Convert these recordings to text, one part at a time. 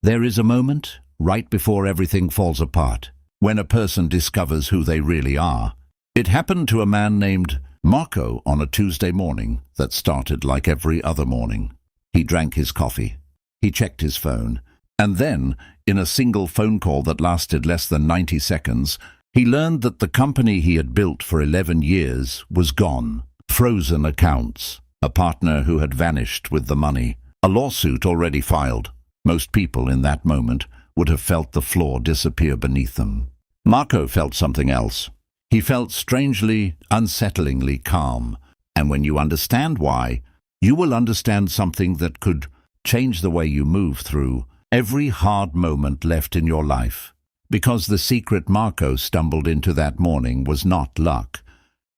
There is a moment, right before everything falls apart, when a person discovers who they really are. It happened to a man named Marco on a Tuesday morning that started like every other morning. He drank his coffee. He checked his phone. And then, in a single phone call that lasted less than 90 seconds, he learned that the company he had built for 11 years was gone. Frozen accounts. A partner who had vanished with the money. A lawsuit already filed. Most people in that moment would have felt the floor disappear beneath them. Marco felt something else. He felt strangely, unsettlingly calm. And when you understand why, you will understand something that could change the way you move through every hard moment left in your life. Because the secret Marco stumbled into that morning was not luck,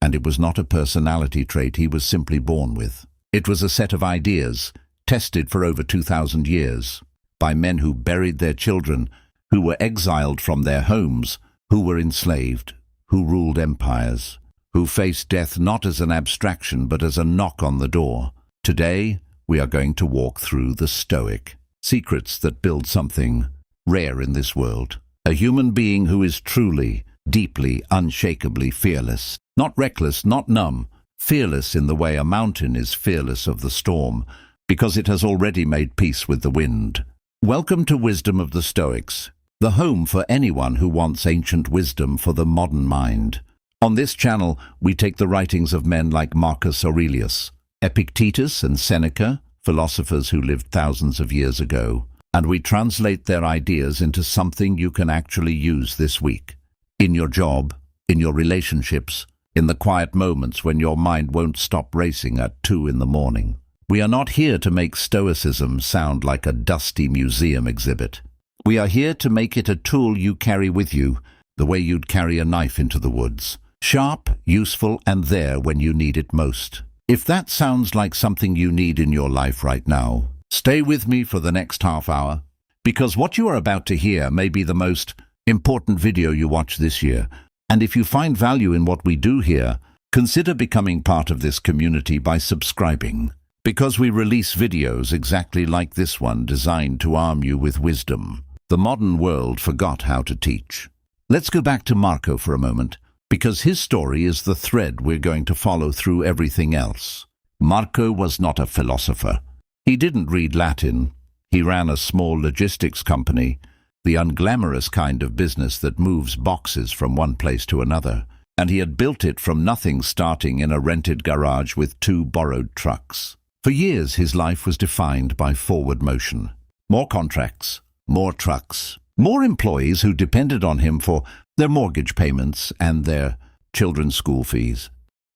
and it was not a personality trait he was simply born with. It was a set of ideas, tested for over 2,000 years, by men who buried their children, who were exiled from their homes, who were enslaved, who ruled empires, who faced death not as an abstraction but as a knock on the door. Today, we are going to walk through the Stoic, secrets that build something rare in this world. A human being who is truly, deeply, unshakably fearless. Not reckless, not numb, fearless in the way a mountain is fearless of the storm, because it has already made peace with the wind. Welcome to Wisdom of the Stoics, the home for anyone who wants ancient wisdom for the modern mind. On this channel, we take the writings of men like Marcus Aurelius, Epictetus and Seneca, philosophers who lived thousands of years ago, and we translate their ideas into something you can actually use this week. In your job, in your relationships, in the quiet moments when your mind won't stop racing at 2 in the morning. We are not here to make Stoicism sound like a dusty museum exhibit. We are here to make it a tool you carry with you, the way you'd carry a knife into the woods. Sharp, useful, and there when you need it most. If that sounds like something you need in your life right now, stay with me for the next half hour, because what you are about to hear may be the most important video you watch this year. And if you find value in what we do here, consider becoming part of this community by subscribing, because we release videos exactly like this one designed to arm you with wisdom. The modern world forgot how to teach. Let's go back to Marco for a moment, because his story is the thread we're going to follow through everything else. Marco was not a philosopher. He didn't read Latin. He ran a small logistics company, the unglamorous kind of business that moves boxes from one place to another, and he had built it from nothing, starting in a rented garage with 2 borrowed trucks. For years his life was defined by forward motion. More contracts, more trucks, more employees who depended on him for their mortgage payments and their children's school fees.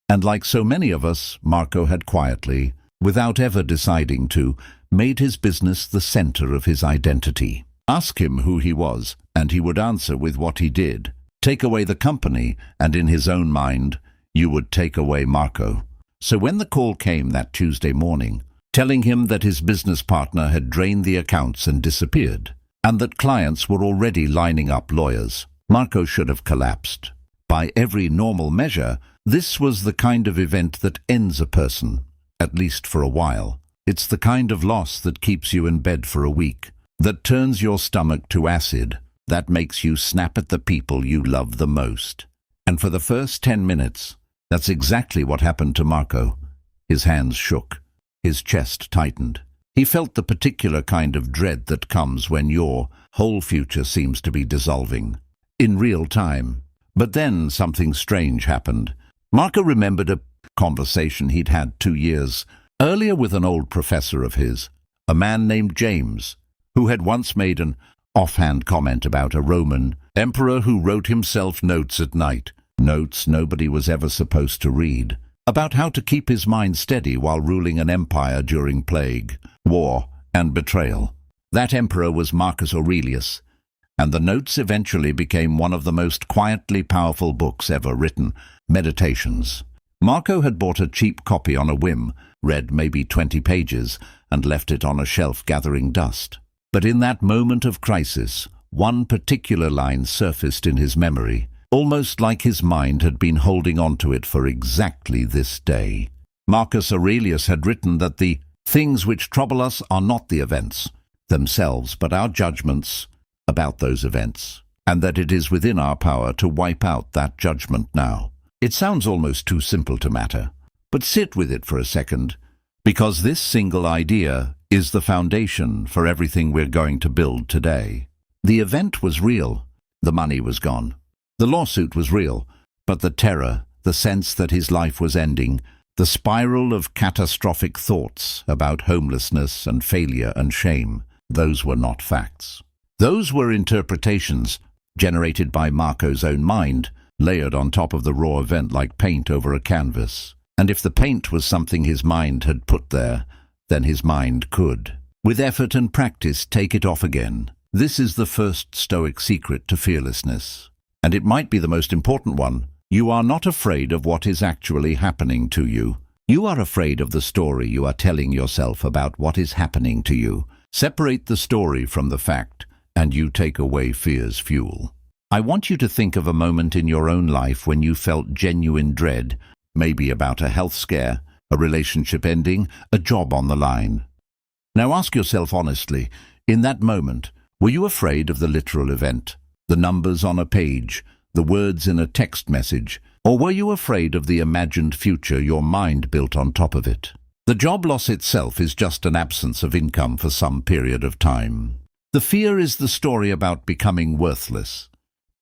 And like so many of us, Marco had quietly, without ever deciding to, made his business the center of his identity. Ask him who he was, and he would answer with what he did. Take away the company, and in his own mind, you would take away Marco. So when the call came that Tuesday morning, telling him that his business partner had drained the accounts and disappeared, and that clients were already lining up lawyers, Marco should have collapsed. By every normal measure, this was the kind of event that ends a person, at least for a while. It's the kind of loss that keeps you in bed for a week, that turns your stomach to acid, that makes you snap at the people you love the most. And for the first 10 minutes, that's exactly what happened to Marco. His hands shook. His chest tightened. He felt the particular kind of dread that comes when your whole future seems to be dissolving in real time. But then something strange happened. Marco remembered a conversation he'd had 2 years earlier with an old professor of his, a man named James, who had once made an offhand comment about a Roman emperor who wrote himself notes at night, notes nobody was ever supposed to read, about how to keep his mind steady while ruling an empire during plague, war, and betrayal. That emperor was Marcus Aurelius, and the notes eventually became one of the most quietly powerful books ever written, Meditations. Marco had bought a cheap copy on a whim, read maybe 20 pages, and left it on a shelf gathering dust. But in that moment of crisis, one particular line surfaced in his memory, almost like his mind had been holding on to it for exactly this day. Marcus Aurelius had written that the things which trouble us are not the events, themselves, but our judgments about those events, and that it is within our power to wipe out that judgment now. It sounds almost too simple to matter, but sit with it for a second, because this single idea is the foundation for everything we're going to build today. The event was real, the money was gone. The lawsuit was real, but the terror, the sense that his life was ending, the spiral of catastrophic thoughts about homelessness and failure and shame, those were not facts. Those were interpretations generated by Marco's own mind, layered on top of the raw event like paint over a canvas. And if the paint was something his mind had put there, then his mind could, with effort and practice, take it off again. This is the first Stoic secret to fearlessness. And it might be the most important one. You are not afraid of what is actually happening to you. You are afraid of the story you are telling yourself about what is happening to you. Separate the story from the fact, and you take away fear's fuel. I want you to think of a moment in your own life when you felt genuine dread, maybe about a health scare, a relationship ending, a job on the line. Now ask yourself honestly, in that moment, were you afraid of the literal event, the numbers on a page, the words in a text message, or were you afraid of the imagined future your mind built on top of it? The job loss itself is just an absence of income for some period of time. The fear is the story about becoming worthless,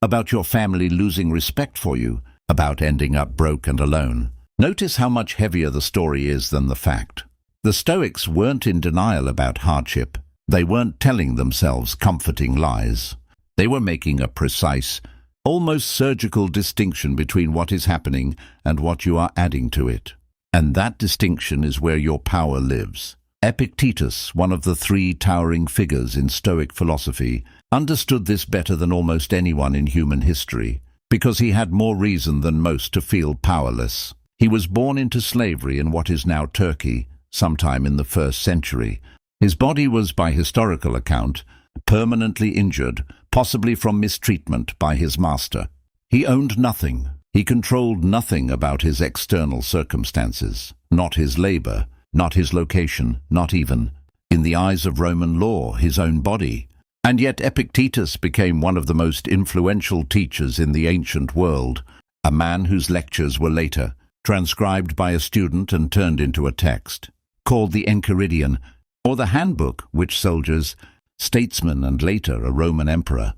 about your family losing respect for you, about ending up broke and alone. Notice how much heavier the story is than the fact. The Stoics weren't in denial about hardship. They weren't telling themselves comforting lies. They were making a precise, almost surgical distinction between what is happening and what you are adding to it. And that distinction is where your power lives. Epictetus, one of the three towering figures in Stoic philosophy, understood this better than almost anyone in human history, because he had more reason than most to feel powerless. He was born into slavery in what is now Turkey, sometime in the 1st century. His body was, by historical account, permanently injured, possibly from mistreatment by his master. He owned nothing. He controlled nothing about his external circumstances, not his labor, not his location, not even, in the eyes of Roman law, his own body. And yet Epictetus became one of the most influential teachers in the ancient world, a man whose lectures were later transcribed by a student and turned into a text, called the Enchiridion, or the handbook which soldiers, statesmen, and later a Roman emperor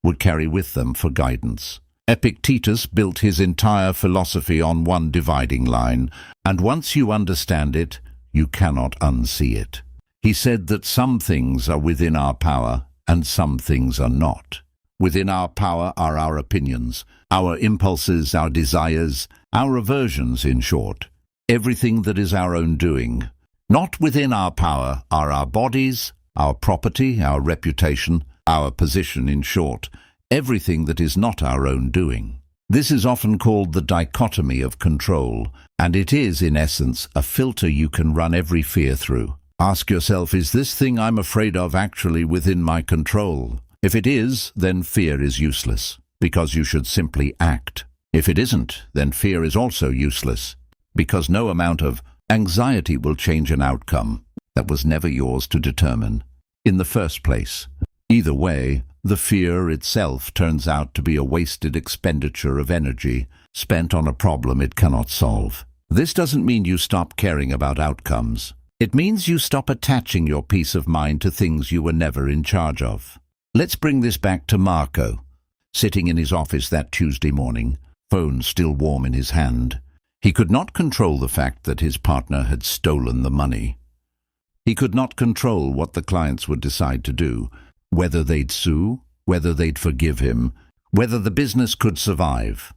would carry with them for guidance. Epictetus built his entire philosophy on one dividing line, and once you understand it, you cannot unsee it. He said that some things are within our power and some things are not. Within our power are our opinions, our impulses, our desires, our aversions, in short, everything that is our own doing. Not within our power are our bodies, our property, our reputation, our position, in short, everything that is not our own doing. This is often called the dichotomy of control, and it is, in essence, a filter you can run every fear through. Ask yourself, is this thing I'm afraid of actually within my control? If it is, then fear is useless, because you should simply act. If it isn't, then fear is also useless, because no amount of anxiety will change an outcome that was never yours to determine in the first place. Either way, the fear itself turns out to be a wasted expenditure of energy spent on a problem it cannot solve. This doesn't mean you stop caring about outcomes. It means you stop attaching your peace of mind to things you were never in charge of. Let's bring this back to Marco, sitting in his office that Tuesday morning, phone still warm in his hand. He could not control the fact that his partner had stolen the money. He could not control what the clients would decide to do, whether they'd sue, whether they'd forgive him, whether the business could survive.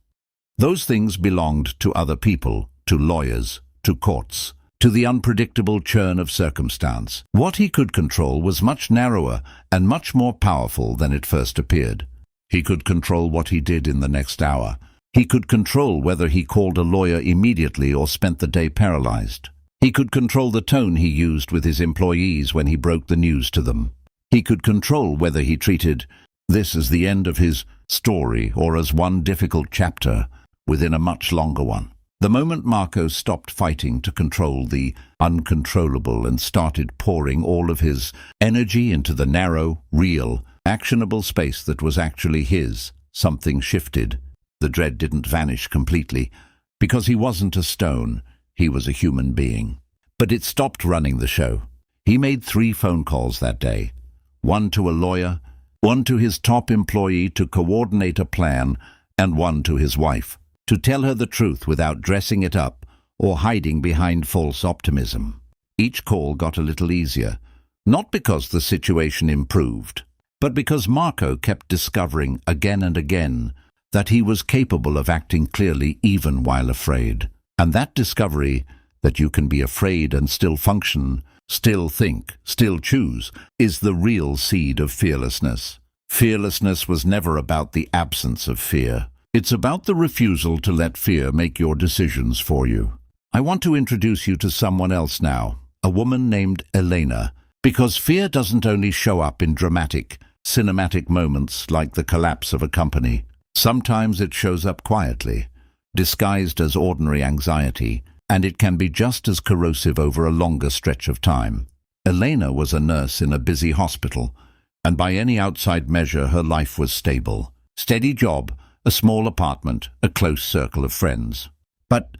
Those things belonged to other people, to lawyers, to courts, to the unpredictable churn of circumstance. What he could control was much narrower and much more powerful than it first appeared. He could control what he did in the next hour. He could control whether he called a lawyer immediately or spent the day paralyzed. He could control the tone he used with his employees when he broke the news to them. He could control whether he treated this as the end of his story or as one difficult chapter within a much longer one. The moment Marco stopped fighting to control the uncontrollable and started pouring all of his energy into the narrow, real, actionable space that was actually his, something shifted. The dread didn't vanish completely, because he wasn't a stone, he was a human being. But it stopped running the show. He made 3 phone calls that day. One to a lawyer, one to his top employee to coordinate a plan, and one to his wife, to tell her the truth without dressing it up or hiding behind false optimism. Each call got a little easier, not because the situation improved, but because Marco kept discovering again and again that he was capable of acting clearly even while afraid. And that discovery, that you can be afraid and still function, still think, still choose, is the real seed of fearlessness. Fearlessness was never about the absence of fear. It's about the refusal to let fear make your decisions for you. I want to introduce you to someone else now, a woman named Elena, because fear doesn't only show up in dramatic, cinematic moments like the collapse of a company. Sometimes it shows up quietly, disguised as ordinary anxiety, and it can be just as corrosive over a longer stretch of time. Elena was a nurse in a busy hospital, and by any outside measure her life was stable. Steady job, a small apartment, a close circle of friends. But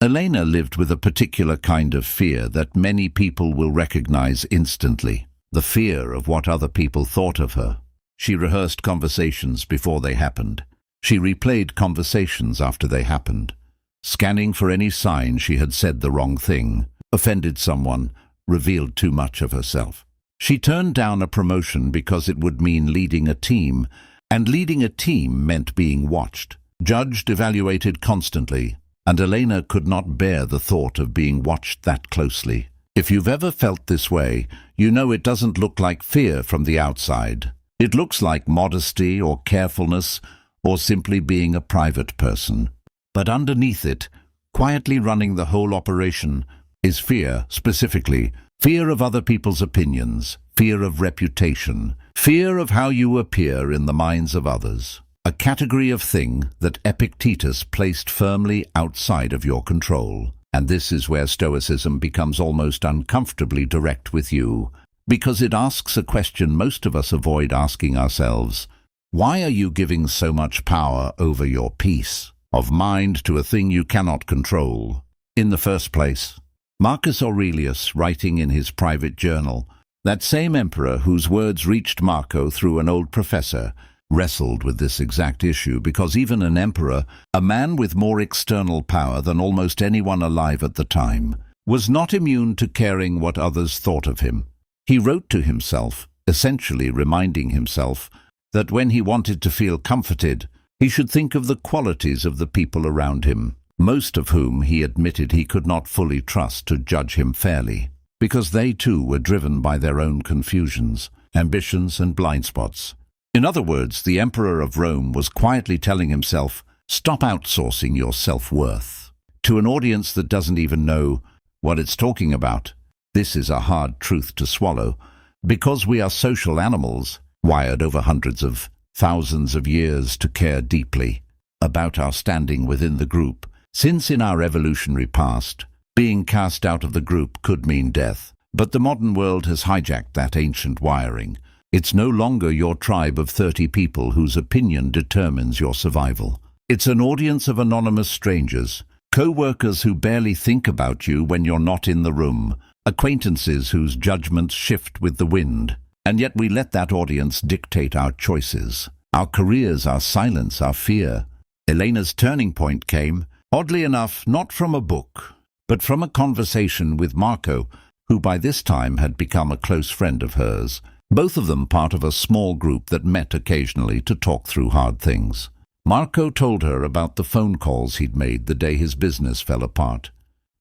Elena lived with a particular kind of fear that many people will recognize instantly, the fear of what other people thought of her. She rehearsed conversations before they happened. She replayed conversations after they happened, scanning for any sign she had said the wrong thing, offended someone, revealed too much of herself. She turned down a promotion because it would mean leading a team, and leading a team meant being watched, judged, evaluated constantly, and Elena could not bear the thought of being watched that closely. If you've ever felt this way, you know it doesn't look like fear from the outside. It looks like modesty or carefulness or simply being a private person. But underneath it, quietly running the whole operation, is fear, specifically fear of other people's opinions, fear of reputation, fear of how you appear in the minds of others, a category of thing that Epictetus placed firmly outside of your control. And this is where Stoicism becomes almost uncomfortably direct with you, because it asks a question most of us avoid asking ourselves. Why are you giving so much power over your peace of mind to a thing you cannot control in the first place? Marcus Aurelius, writing in his private journal, that same emperor whose words reached Marco through an old professor, wrestled with this exact issue because even an emperor, a man with more external power than almost anyone alive at the time, was not immune to caring what others thought of him. He wrote to himself, essentially reminding himself that when he wanted to feel comforted, he should think of the qualities of the people around him, most of whom he admitted he could not fully trust to judge him fairly, because they too were driven by their own confusions, ambitions and blind spots. In other words, the Emperor of Rome was quietly telling himself, stop outsourcing your self-worth to an audience that doesn't even know what it's talking about. This is a hard truth to swallow, because we are social animals, wired over hundreds of thousands of years to care deeply about our standing within the group, since in our evolutionary past, being cast out of the group could mean death. But the modern world has hijacked that ancient wiring. It's no longer your tribe of 30 people whose opinion determines your survival. It's an audience of anonymous strangers, co-workers who barely think about you when you're not in the room, acquaintances whose judgments shift with the wind. And yet we let that audience dictate our choices, our careers, our silence, our fear. Elena's turning point came, oddly enough, not from a book, but from a conversation with Marco, who by this time had become a close friend of hers, both of them part of a small group that met occasionally to talk through hard things. Marco told her about the phone calls he'd made the day his business fell apart,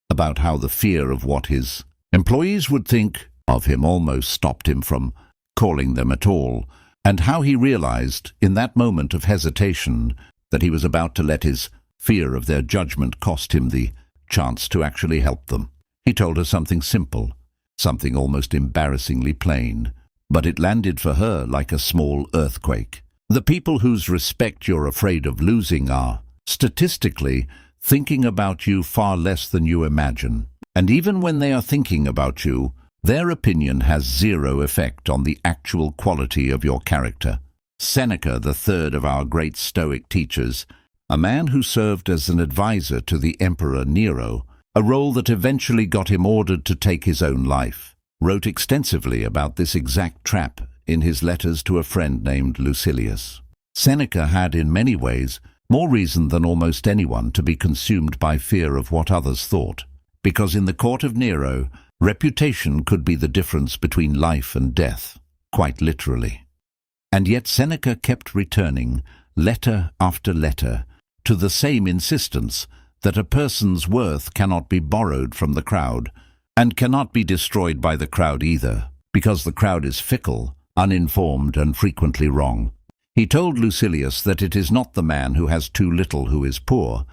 about how the fear of what his employees would think of him almost stopped him from calling them at all, and how he realized, in that moment of hesitation, that he was about to let his fear of their judgment cost him the chance to actually help them. He told her something simple, something almost embarrassingly plain, but it landed for her like a small earthquake. The people whose respect you're afraid of losing are, statistically, thinking about you far less than you imagine. And even when they are thinking about you, their opinion has zero effect on the actual quality of your character. Seneca, the third of our great Stoic teachers, a man who served as an advisor to the Emperor Nero, a role that eventually got him ordered to take his own life, wrote extensively about this exact trap in his letters to a friend named Lucilius. Seneca had, in many ways, more reason than almost anyone to be consumed by fear of what others thought, because in the court of Nero, reputation could be the difference between life and death, quite literally. And yet Seneca kept returning, letter after letter, to the same insistence that a person's worth cannot be borrowed from the crowd, and cannot be destroyed by the crowd either, because the crowd is fickle, uninformed, and frequently wrong. He told Lucilius that it is not the man who has too little who is poor,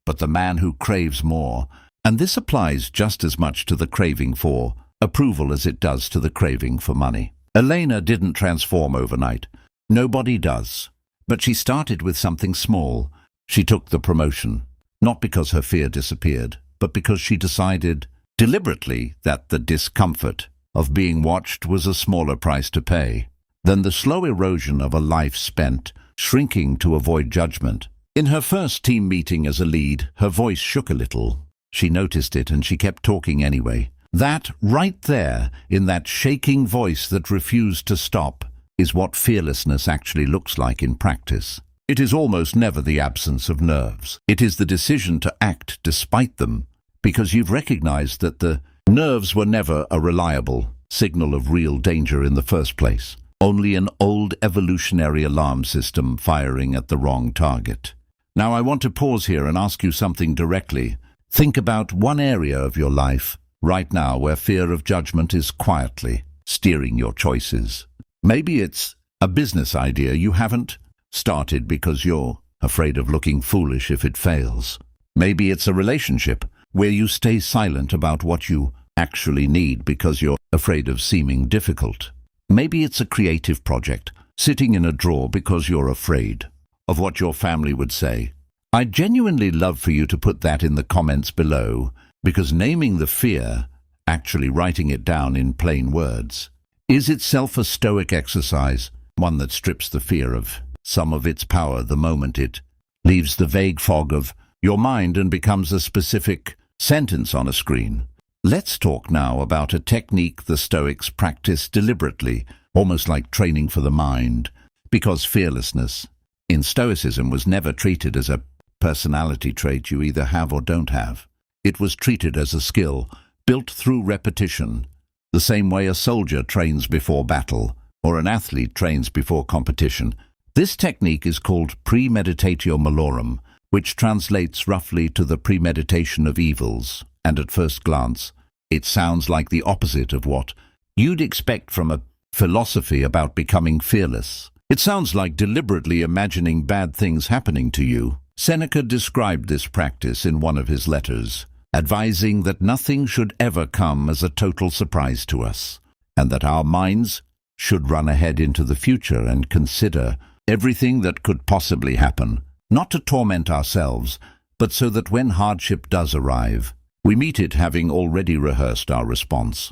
but the man who craves more, and this applies just as much to the craving for approval as it does to the craving for money. Elena didn't transform overnight. Nobody does. But she started with something small. She took the promotion, not because her fear disappeared, but because she decided deliberately that the discomfort of being watched was a smaller price to pay than the slow erosion of a life spent shrinking to avoid judgment. In her first team meeting as a lead, her voice shook a little. She noticed it and she kept talking anyway. That, right there, in that shaking voice that refused to stop, is what fearlessness actually looks like in practice. It is almost never the absence of nerves. It is the decision to act despite them, because you've recognized that the nerves were never a reliable signal of real danger in the first place, only an old evolutionary alarm system firing at the wrong target. Now I want to pause here and ask you something directly. Think about one area of your life right now where fear of judgment is quietly steering your choices. Maybe it's a business idea you haven't started because you're afraid of looking foolish if it fails. Maybe it's a relationship where you stay silent about what you actually need because you're afraid of seeming difficult. Maybe it's a creative project sitting in a drawer because you're afraid of what your family would say. I'd genuinely love for you to put that in the comments below, because naming the fear, actually writing it down in plain words, is itself a Stoic exercise, one that strips the fear of some of its power the moment it leaves the vague fog of your mind and becomes a specific sentence on a screen. Let's talk now about a technique the Stoics practice deliberately, almost like training for the mind, because fearlessness in Stoicism was never treated as a personality trait you either have or don't have. It was treated as a skill, built through repetition, the same way a soldier trains before battle, or an athlete trains before competition. This technique is called Premeditatio malorum, which translates roughly to the premeditation of evils, and at first glance, it sounds like the opposite of what you'd expect from a philosophy about becoming fearless. It sounds like deliberately imagining bad things happening to you. Seneca described this practice in one of his letters, advising that nothing should ever come as a total surprise to us, and that our minds should run ahead into the future and consider everything that could possibly happen, not to torment ourselves, but so that when hardship does arrive, we meet it having already rehearsed our response.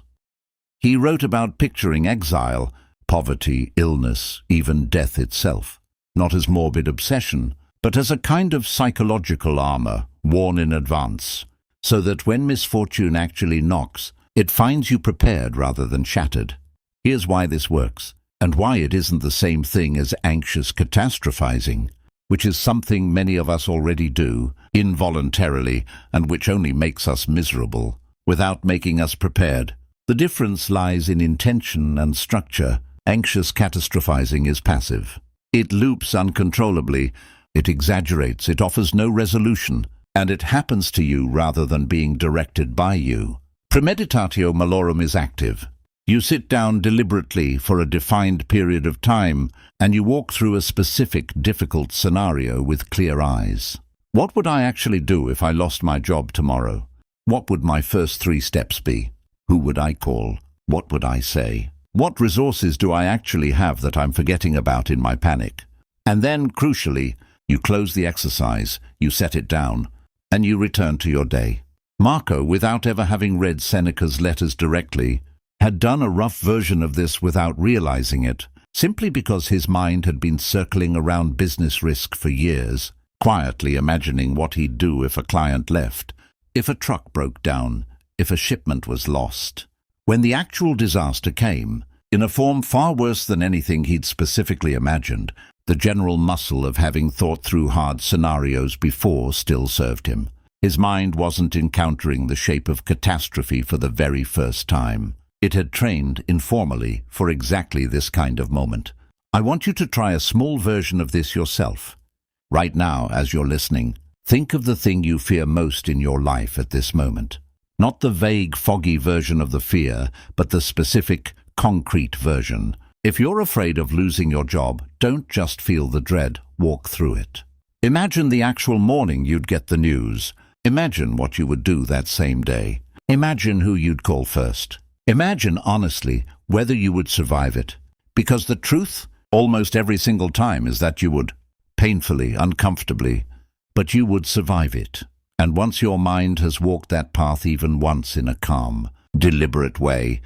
He wrote about picturing exile, poverty, illness, even death itself, not as morbid obsession, but as a kind of psychological armor worn in advance, so that when misfortune actually knocks, it finds you prepared rather than shattered. Here's why this works, and why it isn't the same thing as anxious catastrophizing, which is something many of us already do, involuntarily, and which only makes us miserable, without making us prepared. The difference lies in intention and structure. Anxious catastrophizing is passive. It loops uncontrollably, it exaggerates, it offers no resolution, and it happens to you rather than being directed by you. Premeditatio malorum is active. You sit down deliberately for a defined period of time, and you walk through a specific, difficult scenario with clear eyes. What would I actually do if I lost my job tomorrow? What would my first 3 steps be? Who would I call? What would I say? What resources do I actually have that I'm forgetting about in my panic? And then, crucially, you close the exercise, you set it down, and you return to your day. Marco, without ever having read Seneca's letters directly, had done a rough version of this without realizing it, simply because his mind had been circling around business risk for years, quietly imagining what he'd do if a client left, if a truck broke down, if a shipment was lost. When the actual disaster came, in a form far worse than anything he'd specifically imagined, the general muscle of having thought through hard scenarios before still served him. His mind wasn't encountering the shape of catastrophe for the very first time. It had trained informally for exactly this kind of moment. I want you to try a small version of this yourself. Right now, as you're listening, think of the thing you fear most in your life at this moment. Not the vague, foggy version of the fear, but the specific, concrete version. If you're afraid of losing your job, don't just feel the dread, walk through it. Imagine the actual morning you'd get the news. Imagine what you would do that same day. Imagine who you'd call first. Imagine, honestly, whether you would survive it. Because the truth, almost every single time, is that you would. Painfully, uncomfortably, but you would survive it. And once your mind has walked that path even once in a calm, deliberate way,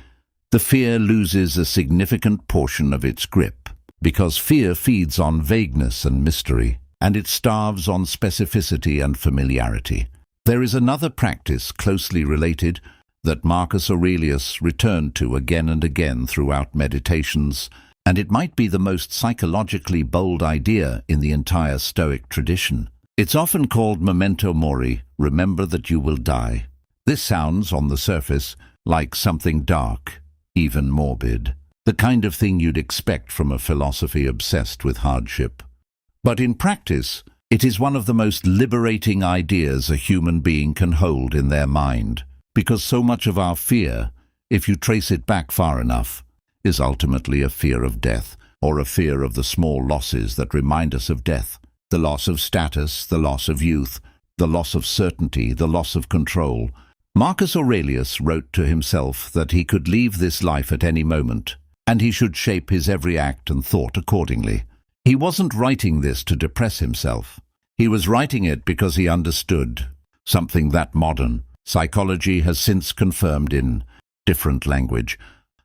the fear loses a significant portion of its grip. Because fear feeds on vagueness and mystery, and it starves on specificity and familiarity. There is another practice closely related that Marcus Aurelius returned to again and again throughout meditations, and it might be the most psychologically bold idea in the entire Stoic tradition. It's often called Memento mori, remember that you will die. This sounds, on the surface, like something dark, even morbid, the kind of thing you'd expect from a philosophy obsessed with hardship. But in practice, it is one of the most liberating ideas a human being can hold in their mind, because so much of our fear, if you trace it back far enough, is ultimately a fear of death, or a fear of the small losses that remind us of death. The loss of status, the loss of youth, the loss of certainty, the loss of control. Marcus Aurelius wrote to himself that he could leave this life at any moment, and he should shape his every act and thought accordingly. He wasn't writing this to depress himself. He was writing it because he understood something that modern psychology has since confirmed in different language,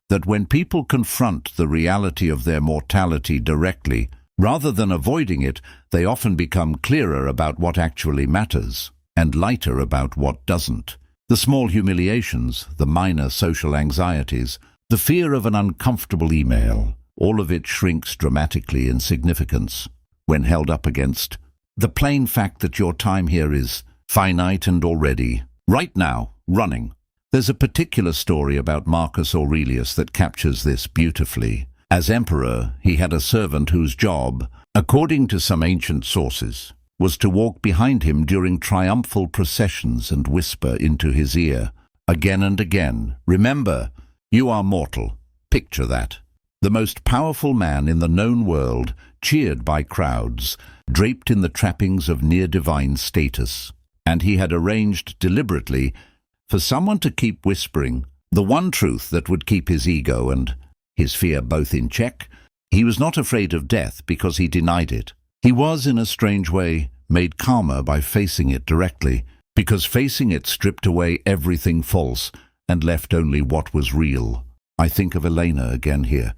that when people confront the reality of their mortality directly, rather than avoiding it, they often become clearer about what actually matters, and lighter about what doesn't. The small humiliations, the minor social anxieties, the fear of an uncomfortable email, all of it shrinks dramatically in significance when held up against the plain fact that your time here is finite and already, right now, running. There's a particular story about Marcus Aurelius that captures this beautifully. As emperor, he had a servant whose job, according to some ancient sources, was to walk behind him during triumphal processions and whisper into his ear, again and again, "Remember, you are mortal." Picture that. The most powerful man in the known world, cheered by crowds, draped in the trappings of near-divine status. And he had arranged deliberately for someone to keep whispering the one truth that would keep his ego and his fear both in check. He was not afraid of death because he denied it. He was, in a strange way, made calmer by facing it directly, because facing it stripped away everything false and left only what was real. I think of Elena again here,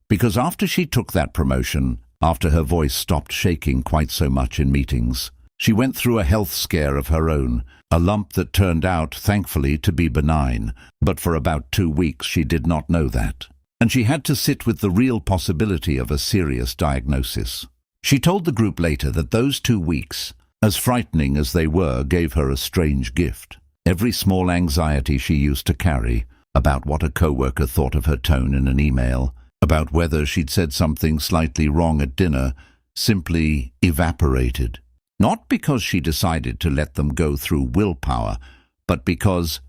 because after she took that promotion, after her voice stopped shaking quite so much in meetings, she went through a health scare of her own, a lump that turned out, thankfully, to be benign, but for about 2 weeks she did not know that. And she had to sit with the real possibility of a serious diagnosis. She told the group later that those 2 weeks, as frightening as they were, gave her a strange gift. Every small anxiety she used to carry, about what a coworker thought of her tone in an email, about whether she'd said something slightly wrong at dinner, simply evaporated. Not because she decided to let them go through willpower, but because,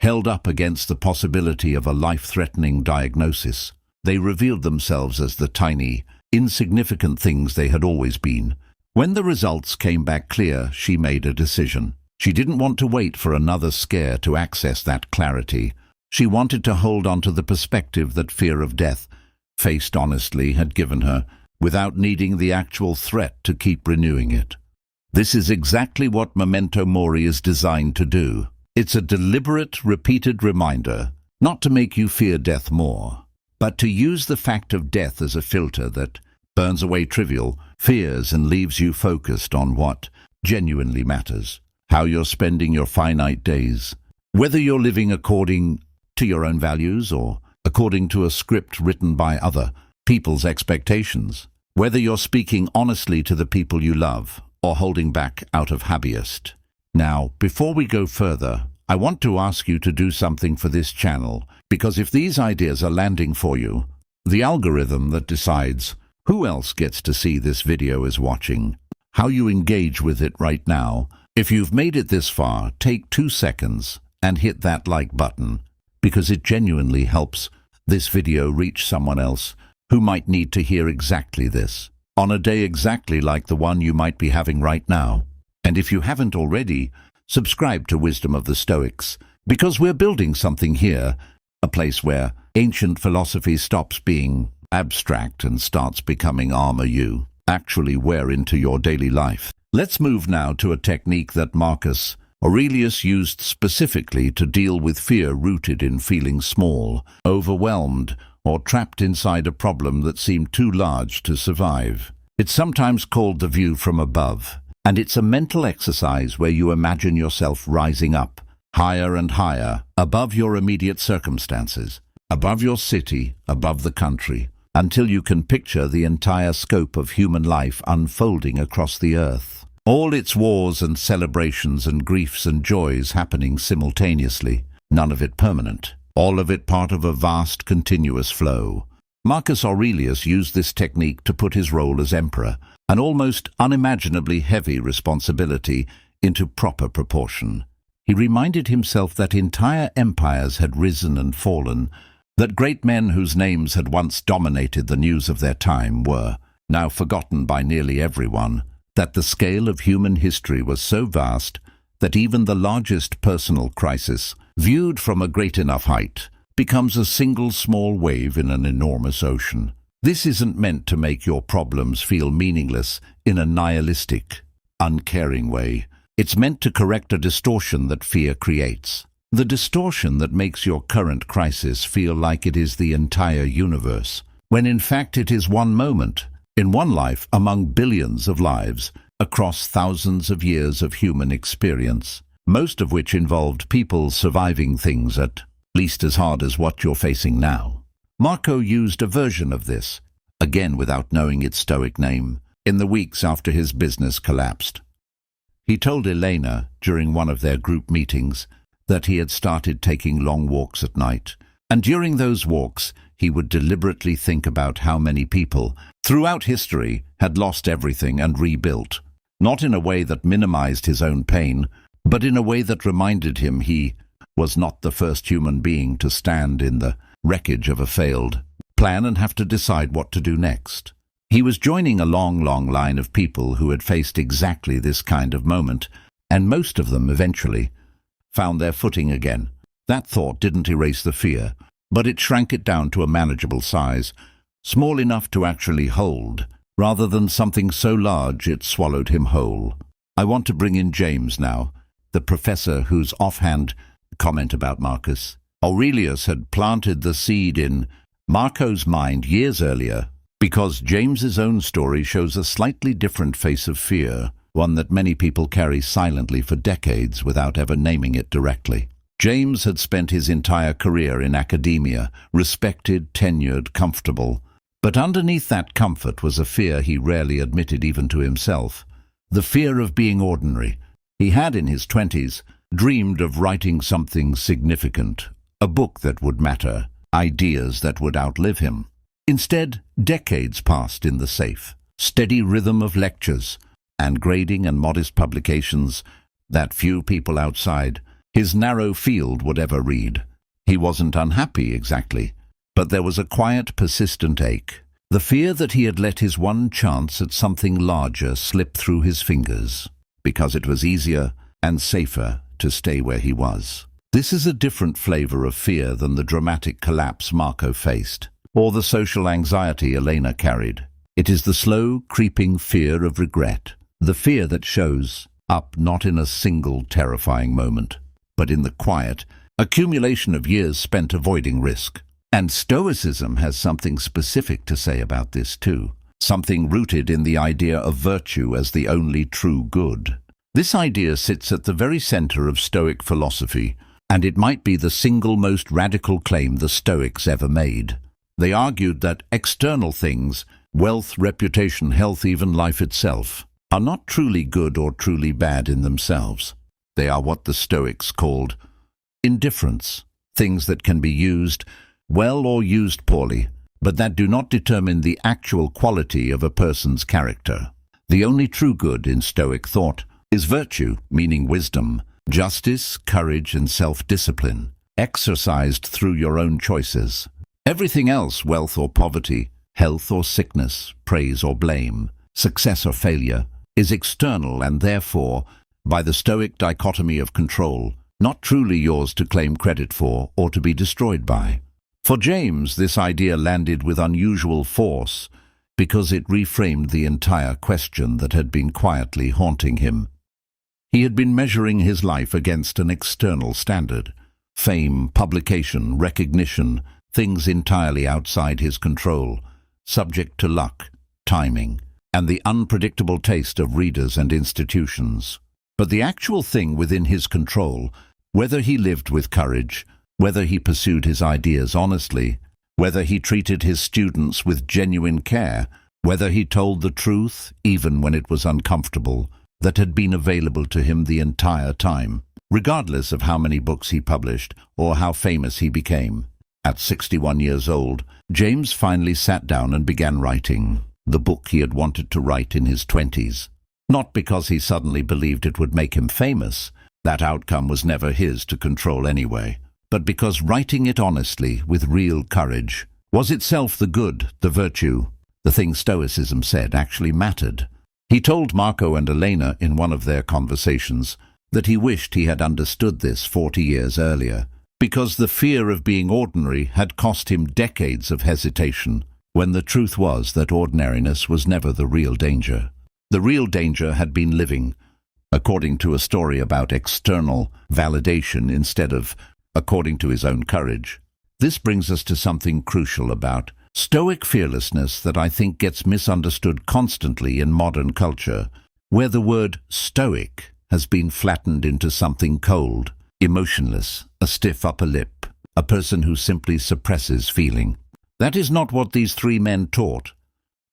held up against the possibility of a life-threatening diagnosis, they revealed themselves as the tiny, insignificant things they had always been. When the results came back clear, she made a decision. She didn't want to wait for another scare to access that clarity. She wanted to hold on to the perspective that fear of death, faced honestly, had given her, without needing the actual threat to keep renewing it. This is exactly what Memento Mori is designed to do. It's a deliberate, repeated reminder not to make you fear death more, but to use the fact of death as a filter that burns away trivial fears and leaves you focused on what genuinely matters, how you're spending your finite days, whether you're living according to your own values or according to a script written by other people's expectations, whether you're speaking honestly to the people you love or holding back out of hobbyist. Now, before we go further, I want to ask you to do something for this channel, because if these ideas are landing for you, the algorithm that decides who else gets to see this video is watching how you engage with it right now. If you've made it this far, take 2 seconds and hit that like button, because it genuinely helps this video reach someone else who might need to hear exactly this, on a day exactly like the one you might be having right now. And if you haven't already, subscribe to Wisdom of the Stoics, because we're building something here, a place where ancient philosophy stops being abstract and starts becoming armor you actually wear into your daily life. Let's move now to a technique that Marcus Aurelius used specifically to deal with fear rooted in feeling small, overwhelmed, or trapped inside a problem that seemed too large to survive. It's sometimes called the view from above, and it's a mental exercise where you imagine yourself rising up, higher and higher, above your immediate circumstances, above your city, above the country, until you can picture the entire scope of human life unfolding across the earth. All its wars and celebrations and griefs and joys happening simultaneously, none of it permanent, all of it part of a vast continuous flow. Marcus Aurelius used this technique to put his role as emperor, an almost unimaginably heavy responsibility, into proper proportion. He reminded himself that entire empires had risen and fallen, that great men whose names had once dominated the news of their time were now forgotten by nearly everyone, that the scale of human history was so vast that even the largest personal crisis, viewed from a great enough height, becomes a single small wave in an enormous ocean. This isn't meant to make your problems feel meaningless in a nihilistic, uncaring way. It's meant to correct a distortion that fear creates. The distortion that makes your current crisis feel like it is the entire universe, when in fact it is one moment, in one life among billions of lives, across thousands of years of human experience, most of which involved people surviving things at least as hard as what you're facing now. Marco used a version of this, again without knowing its Stoic name, in the weeks after his business collapsed. He told Elena, during one of their group meetings, that he had started taking long walks at night, and during those walks he would deliberately think about how many people, throughout history, had lost everything and rebuilt, not in a way that minimized his own pain, but in a way that reminded him he was not the first human being to stand in the wreckage of a failed plan and have to decide what to do next. He was joining a long line of people who had faced exactly this kind of moment, and most of them eventually found their footing again. That thought didn't erase the fear, but it shrank it down to a manageable size, small enough to actually hold, rather than something so large it swallowed him whole. I want to bring in James now, the professor whose offhand comment about Marcus Aurelius had planted the seed in Marco's mind years earlier, because James's own story shows a slightly different face of fear, one that many people carry silently for decades without ever naming it directly. James had spent his entire career in academia, respected, tenured, comfortable. But underneath that comfort was a fear he rarely admitted even to himself, the fear of being ordinary. He had, in his 20s, dreamed of writing something significant, a book that would matter, ideas that would outlive him. Instead, decades passed in the safe, steady rhythm of lectures and grading and modest publications that few people outside his narrow field would ever read. He wasn't unhappy exactly, but there was a quiet, persistent ache, the fear that he had let his one chance at something larger slip through his fingers, because it was easier and safer to stay where he was. This is a different flavor of fear than the dramatic collapse Marco faced, or the social anxiety Elena carried. It is the slow, creeping fear of regret, The fear that shows up not in a single terrifying moment, but in the quiet accumulation of years spent avoiding risk. And Stoicism has something specific to say about this too, something rooted in the idea of virtue as the only true good. This idea sits at the very center of Stoic philosophy, and it might be the single most radical claim the Stoics ever made. They argued that external things, wealth, reputation, health, even life itself, are not truly good or truly bad in themselves. They are what the Stoics called indifferents, things that can be used well or used poorly, but that do not determine the actual quality of a person's character. The only true good in Stoic thought is virtue, meaning wisdom, justice, courage, and self-discipline, exercised through your own choices. Everything else, wealth or poverty, health or sickness, praise or blame, success or failure, is external and therefore, by the Stoic dichotomy of control, not truly yours to claim credit for or to be destroyed by. For James, this idea landed with unusual force because it reframed the entire question that had been quietly haunting him. He had been measuring his life against an external standard: fame, publication, recognition, things entirely outside his control, subject to luck, timing, and the unpredictable taste of readers and institutions. But the actual thing within his control, whether he lived with courage, whether he pursued his ideas honestly, whether he treated his students with genuine care, whether he told the truth, even when it was uncomfortable, that had been available to him the entire time, regardless of how many books he published or how famous he became. At 61 years old, James finally sat down and began writing the book he had wanted to write in his 20s. Not because he suddenly believed it would make him famous, that outcome was never his to control anyway, but because writing it honestly, with real courage, was itself the good, the virtue, the thing Stoicism said actually mattered. He told Marco and Elena in one of their conversations that he wished he had understood this 40 years earlier, because the fear of being ordinary had cost him decades of hesitation, when the truth was that ordinariness was never the real danger. The real danger had been living, according to a story about external validation instead of according to his own courage. This brings us to something crucial about Stoic fearlessness that I think gets misunderstood constantly in modern culture, where the word Stoic has been flattened into something cold, emotionless, a stiff upper lip, a person who simply suppresses feeling. That is not what these three men taught,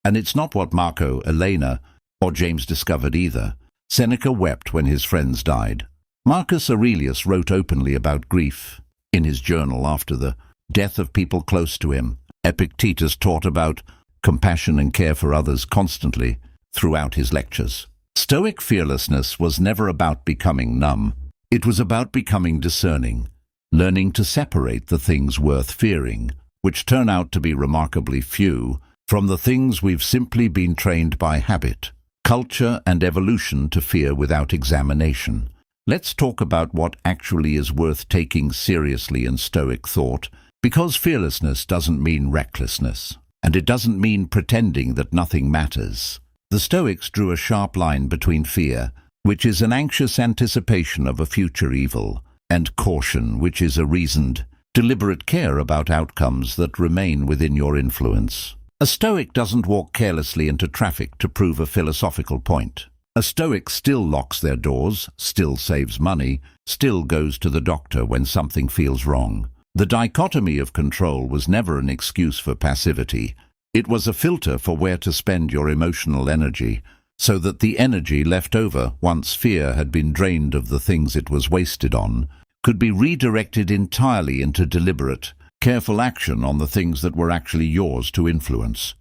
and it's not what Marco, Elena, or James discovered either. Seneca wept when his friends died. Marcus Aurelius wrote openly about grief in his journal after the death of people close to him. Epictetus taught about compassion and care for others constantly throughout his lectures. Stoic fearlessness was never about becoming numb. It was about becoming discerning, learning to separate the things worth fearing, which turn out to be remarkably few, from the things we've simply been trained by habit, culture, and evolution to fear without examination. Let's talk about what actually is worth taking seriously in Stoic thought, because fearlessness doesn't mean recklessness, and it doesn't mean pretending that nothing matters. The Stoics drew a sharp line between fear, which is an anxious anticipation of a future evil, and caution, which is a reasoned, deliberate care about outcomes that remain within your influence. A Stoic doesn't walk carelessly into traffic to prove a philosophical point. A Stoic still locks their doors, still saves money, still goes to the doctor when something feels wrong. The dichotomy of control was never an excuse for passivity. It was a filter for where to spend your emotional energy, so that the energy left over, once fear had been drained of the things it was wasted on, could be redirected entirely into deliberate, careful action on the things that were actually yours to influence.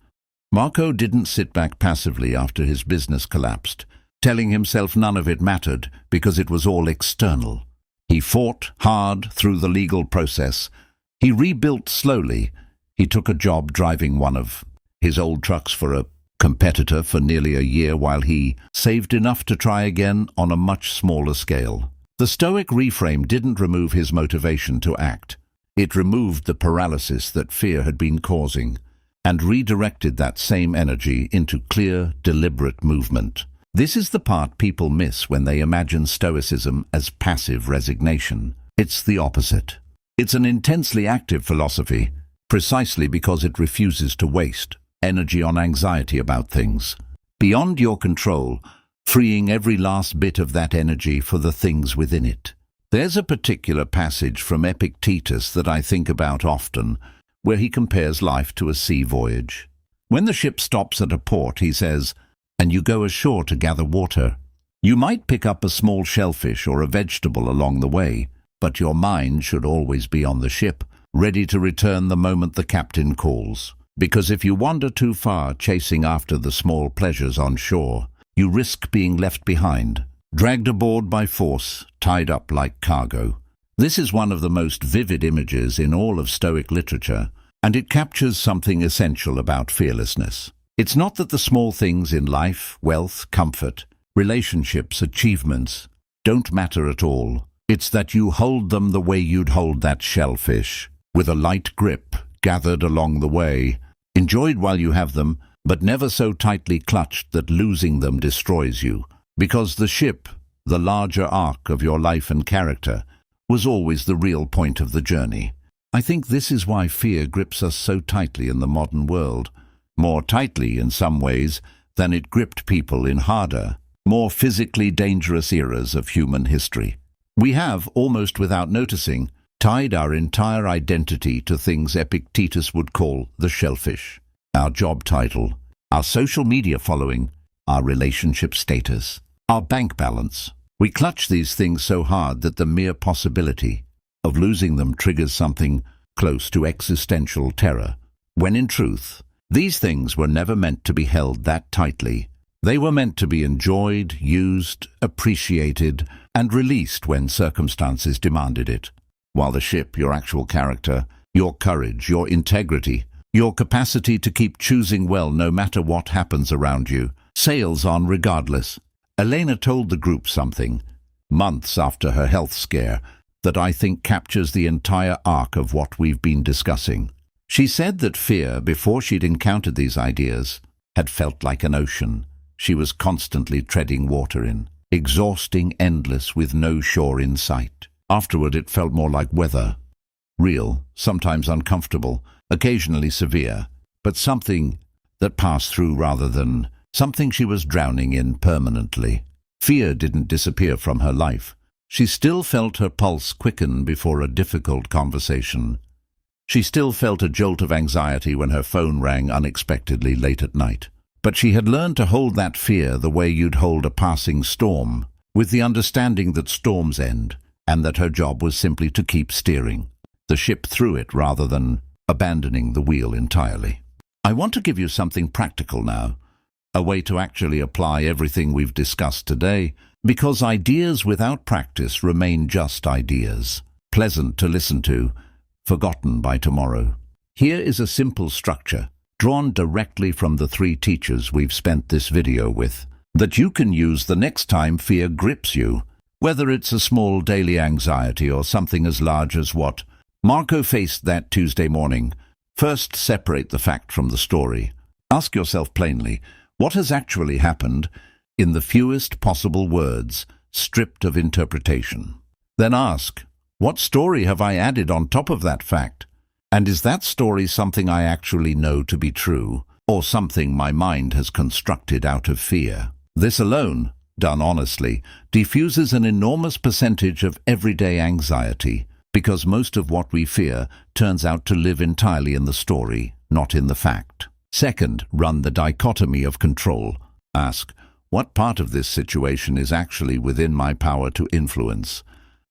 Marco didn't sit back passively after his business collapsed, telling himself none of it mattered because it was all external. He fought hard through the legal process. He rebuilt slowly. He took a job driving one of his old trucks for a competitor for nearly a year while he saved enough to try again on a much smaller scale. The Stoic reframe didn't remove his motivation to act. It removed the paralysis that fear had been causing and redirected that same energy into clear, deliberate movement. This is the part people miss when they imagine Stoicism as passive resignation. It's the opposite. It's an intensely active philosophy, precisely because it refuses to waste energy on anxiety about things beyond your control, freeing every last bit of that energy for the things within it. There's a particular passage from Epictetus that I think about often, where he compares life to a sea voyage. When the ship stops at a port, he says, and you go ashore to gather water. You might pick up a small shellfish or a vegetable along the way, but your mind should always be on the ship, ready to return the moment the captain calls. Because if you wander too far chasing after the small pleasures on shore, you risk being left behind, dragged aboard by force, tied up like cargo. This is one of the most vivid images in all of Stoic literature, and it captures something essential about fearlessness. It's not that the small things in life, wealth, comfort, relationships, achievements, don't matter at all. It's that you hold them the way you'd hold that shellfish, with a light grip, gathered along the way, enjoyed while you have them, but never so tightly clutched that losing them destroys you. Because the ship, the larger arc of your life and character, was always the real point of the journey. I think this is why fear grips us so tightly in the modern world, more tightly in some ways than it gripped people in harder, more physically dangerous eras of human history. We have, almost without noticing, tied our entire identity to things Epictetus would call the shellfish. Our job title, our social media following, our relationship status, our bank balance. We clutch these things so hard that the mere possibility of losing them triggers something close to existential terror, when in truth, these things were never meant to be held that tightly. They were meant to be enjoyed, used, appreciated, and released when circumstances demanded it. While the ship, your actual character, your courage, your integrity, your capacity to keep choosing well no matter what happens around you, sails on regardless. Elena told the group something, months after her health scare, that I think captures the entire arc of what we've been discussing. She said that fear, before she'd encountered these ideas, had felt like an ocean she was constantly treading water in, exhausting, endless, with no shore in sight. Afterward it felt more like weather, real, sometimes uncomfortable, occasionally severe, but something that passed through rather than something she was drowning in permanently. Fear didn't disappear from her life. She still felt her pulse quicken before a difficult conversation. She still felt a jolt of anxiety when her phone rang unexpectedly late at night. But she had learned to hold that fear the way you'd hold a passing storm, with the understanding that storms end, and that her job was simply to keep steering the ship through it rather than abandoning the wheel entirely. I want to give you something practical now, a way to actually apply everything we've discussed today, because ideas without practice remain just ideas, pleasant to listen to, forgotten by tomorrow. Here is a simple structure, drawn directly from the 3 teachers we've spent this video with, that you can use the next time fear grips you, whether it's a small daily anxiety or something as large as what Marco faced that Tuesday morning. First, separate the fact from the story. Ask yourself plainly, what has actually happened in the fewest possible words, stripped of interpretation? Then ask, what story have I added on top of that fact? And is that story something I actually know to be true, or something my mind has constructed out of fear? This alone, done honestly, diffuses an enormous percentage of everyday anxiety, because most of what we fear turns out to live entirely in the story, not in the fact. Second, run the dichotomy of control. Ask, what part of this situation is actually within my power to influence?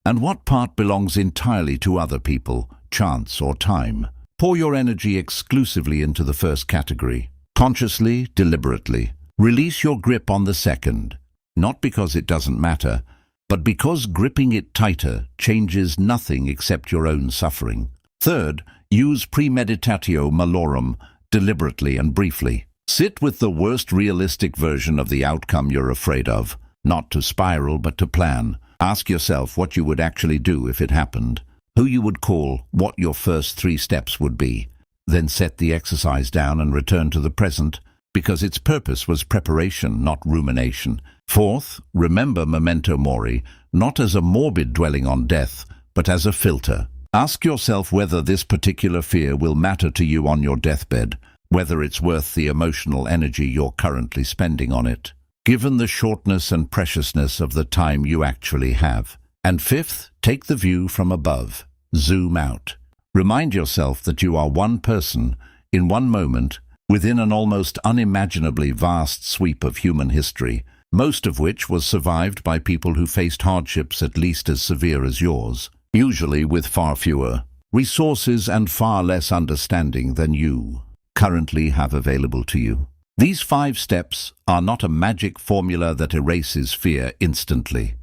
And what part belongs entirely to other people, chance or time? Pour your energy exclusively into the first category. Consciously, deliberately. Release your grip on the second, not because it doesn't matter, but because gripping it tighter changes nothing except your own suffering. Third, use Premeditatio malorum, deliberately and briefly. Sit with the worst realistic version of the outcome you're afraid of, not to spiral but to plan. Ask yourself what you would actually do if it happened, who you would call, what your first 3 steps would be. Then set the exercise down and return to the present, because its purpose was preparation, not rumination. Fourth, remember memento mori, not as a morbid dwelling on death, but as a filter. Ask yourself whether this particular fear will matter to you on your deathbed, whether it's worth the emotional energy you're currently spending on it, given the shortness and preciousness of the time you actually have. And fifth, take the view from above. Zoom out. Remind yourself that you are one person, in one moment, within an almost unimaginably vast sweep of human history, most of which was survived by people who faced hardships at least as severe as yours, usually with far fewer resources and far less understanding than you currently have available to you. These 5 steps are not a magic formula that erases fear instantly.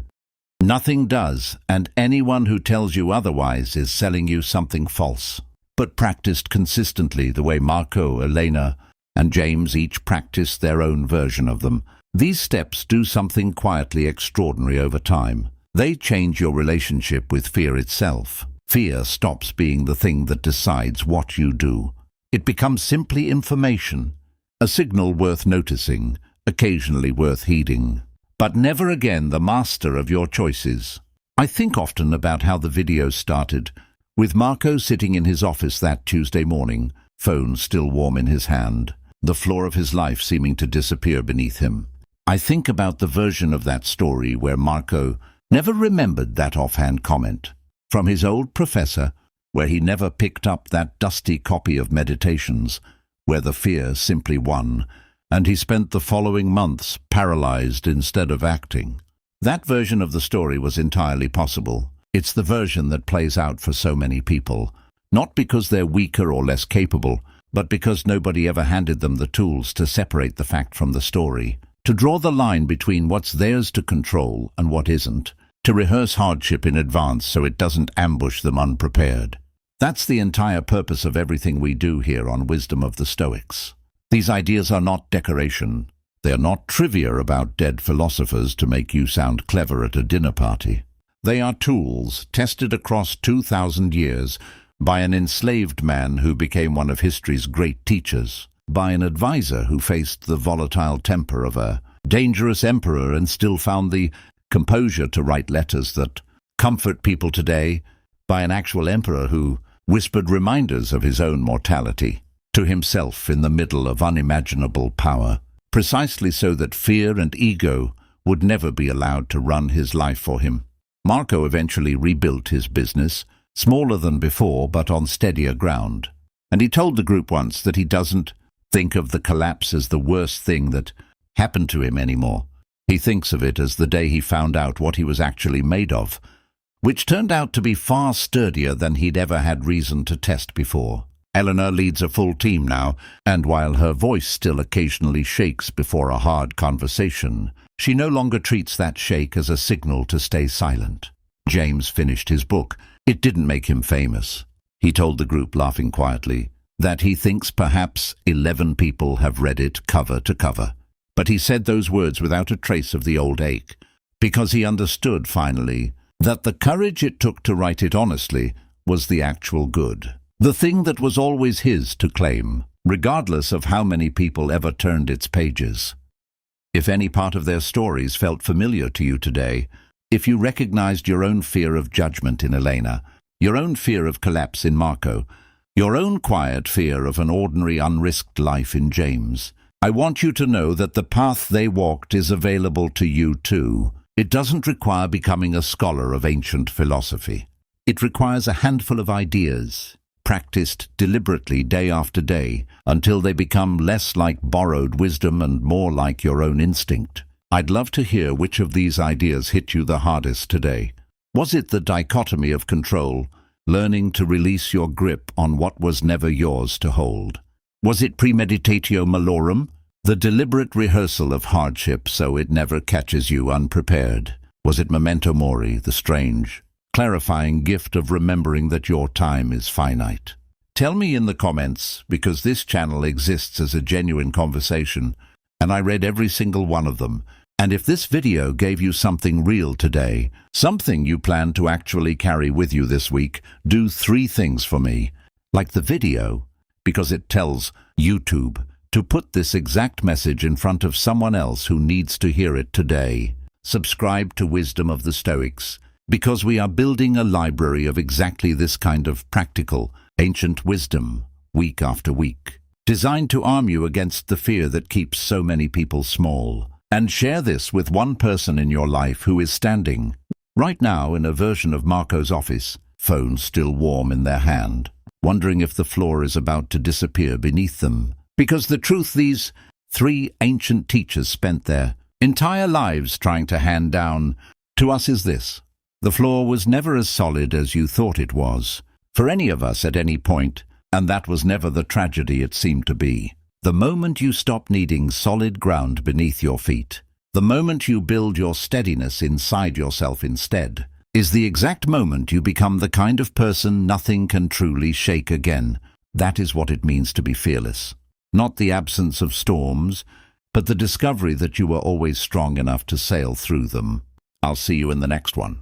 Nothing does, and anyone who tells you otherwise is selling you something false. But practiced consistently the way Marco, Elena, and James each practiced their own version of them, these steps do something quietly extraordinary over time. They change your relationship with fear itself. Fear stops being the thing that decides what you do. It becomes simply information, a signal worth noticing, occasionally worth heeding, but never again the master of your choices. I think often about how the video started, with Marco sitting in his office that Tuesday morning, phone still warm in his hand, the floor of his life seeming to disappear beneath him. I think about the version of that story where Marco never remembered that offhand comment from his old professor, where he never picked up that dusty copy of Meditations, where the fear simply won, and he spent the following months paralyzed instead of acting. That version of the story was entirely possible. It's the version that plays out for so many people, not because they're weaker or less capable, but because nobody ever handed them the tools to separate the fact from the story, to draw the line between what's theirs to control and what isn't, to rehearse hardship in advance so it doesn't ambush them unprepared. That's the entire purpose of everything we do here on Wisdom of the Stoics. These ideas are not decoration. They are not trivia about dead philosophers to make you sound clever at a dinner party. They are tools tested across 2,000 years by an enslaved man who became one of history's great teachers, by an advisor who faced the volatile temper of a dangerous emperor and still found the composure to write letters that comfort people today, by an actual emperor who whispered reminders of his own mortality to himself in the middle of unimaginable power, precisely so that fear and ego would never be allowed to run his life for him. Marco eventually rebuilt his business, smaller than before but on steadier ground, and he told the group once that he doesn't think of the collapse as the worst thing that happened to him anymore. He thinks of it as the day he found out what he was actually made of, which turned out to be far sturdier than he'd ever had reason to test before. Eleanor leads a full team now, and while her voice still occasionally shakes before a hard conversation, she no longer treats that shake as a signal to stay silent. James finished his book. It didn't make him famous. He told the group, laughing quietly, that he thinks perhaps 11 people have read it cover to cover. But he said those words without a trace of the old ache, because he understood, finally, that the courage it took to write it honestly was the actual good, the thing that was always his to claim, regardless of how many people ever turned its pages. If any part of their stories felt familiar to you today, if you recognized your own fear of judgment in Elena, your own fear of collapse in Marco, your own quiet fear of an ordinary, unrisked life in James, I want you to know that the path they walked is available to you too. It doesn't require becoming a scholar of ancient philosophy. It requires a handful of ideas, practiced deliberately day after day, until they become less like borrowed wisdom and more like your own instinct. I'd love to hear which of these ideas hit you the hardest today. Was it the dichotomy of control, learning to release your grip on what was never yours to hold? Was it Premeditatio malorum, the deliberate rehearsal of hardship so it never catches you unprepared? Was it Memento mori, the strange, clarifying gift of remembering that your time is finite? Tell me in the comments, because this channel exists as a genuine conversation, and I read every single one of them. And if this video gave you something real today, something you plan to actually carry with you this week, do 3 things for me. Like the video, because it tells YouTube to put this exact message in front of someone else who needs to hear it today. Subscribe to Wisdom of the Stoics, because we are building a library of exactly this kind of practical, ancient wisdom, week after week, designed to arm you against the fear that keeps so many people small. And share this with one person in your life who is standing right now in a version of Marco's office, phone still warm in their hand, wondering if the floor is about to disappear beneath them. Because the truth these three ancient teachers spent their entire lives trying to hand down to us is this: the floor was never as solid as you thought it was, for any of us at any point, and that was never the tragedy it seemed to be. The moment you stop needing solid ground beneath your feet, the moment you build your steadiness inside yourself instead, is the exact moment you become the kind of person nothing can truly shake again. That is what it means to be fearless. Not the absence of storms, but the discovery that you were always strong enough to sail through them. I'll see you in the next one.